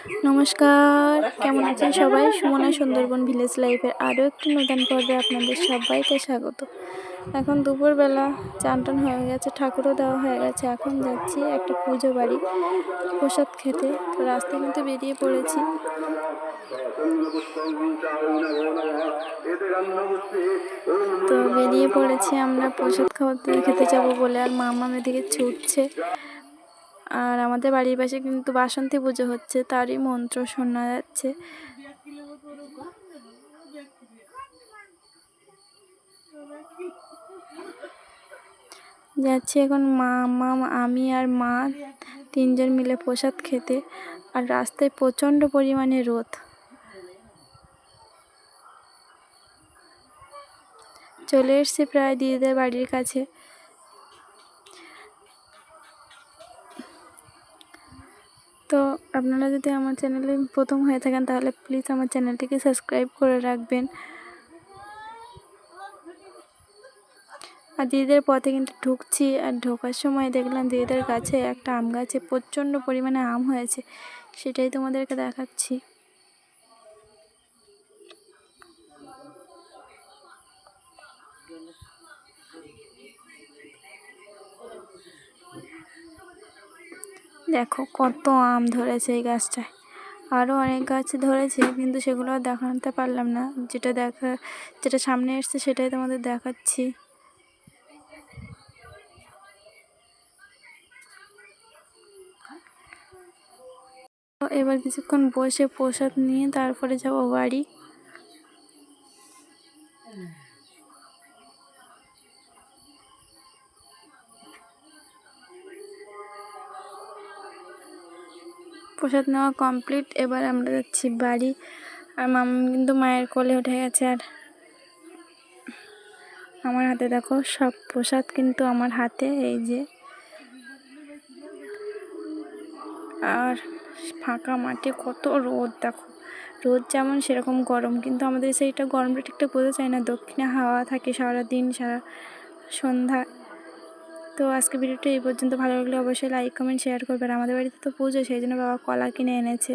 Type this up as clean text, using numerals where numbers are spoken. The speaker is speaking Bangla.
নমস্কার, কেমন আছেন সবাই? সুমনা সুন্দরবন ভিলেজ লাইফের আরও একটি নতুন পর্বে আপনাদের সবাইকে স্বাগত। এখন দুপুরবেলা চান টান হয়ে গেছে, ঠাকুরও দেওয়া হয়ে গেছে। এখন যাচ্ছি একটা পুজো বাড়ি প্রসাদ খেতে। তো রাস্তায় কিন্তু বেরিয়ে পড়েছি। তো বেরিয়ে পড়েছি আমরা প্রসাদ খেতে যাবো বলে, আর মামা এদিকে ছুটছে। আর আমাদের বাড়ির পাশে কিন্তু বাসন্তী পুজো হচ্ছে, তারই মন্ত্র শোনা যাচ্ছে। যাচ্ছি এখন মামা, আমি আর মা তিনজন মিলে প্রসাদ খেতে। আর রাস্তায় প্রচণ্ড পরিমাণে রোদ। চলে এসছি প্রায় দিদিদের বাড়ির কাছে। তো আপনারা যদি আমার চ্যানেলে প্রথম হয়ে থাকেন তাহলে প্লিজ আমার চ্যানেলটিকে সাবস্ক্রাইব করে রাখবেন। আর দিদিদের পথে কিন্তু ঢুকছি, আর ঢোকার সময় দেখলাম দিদিদের গাছে একটা আম গাছে প্রচণ্ড পরিমাণে আম হয়েছে, সেটাই তোমাদেরকে দেখাচ্ছি। দেখো কত আম ধরেছে এই গাছটায়। আরও অনেক গাছ ধরেছে, কিন্তু সেগুলো আর দেখাতে পারলাম না। যেটা সামনে এসছে সেটাই তোমাদের দেখাচ্ছি। এবার কিছুক্ষণ বসে প্রসাদ নিয়ে তারপরে যাব বাড়ি। প্রসাদ নেওয়া কমপ্লিট, এবার আমরা যাচ্ছি বাড়ি। আর মামা কিন্তু মায়ের কোলে উঠে গেছে, আর আমার হাতে দেখো সব প্রসাদ কিন্তু আমার হাতে, এই যে। আর ফাঁকা মাঠে কত রোদ, দেখো রোদ যেমন সেরকম গরম, কিন্তু আমাদের সেইটা গরমটা ঠিকঠাক বোঝা যায় না। দক্ষিণে হাওয়া থাকে সারাদিন, সারা সন্ধ্যা। তো আজকে ভিডিওটা এই পর্যন্ত। ভালো লাগলে অবশ্যই লাইক কমেন্ট শেয়ার করবেন। আমাদের বাড়িতে তো পুজো, সেই জন্য বাবা কলা কিনে এনেছে।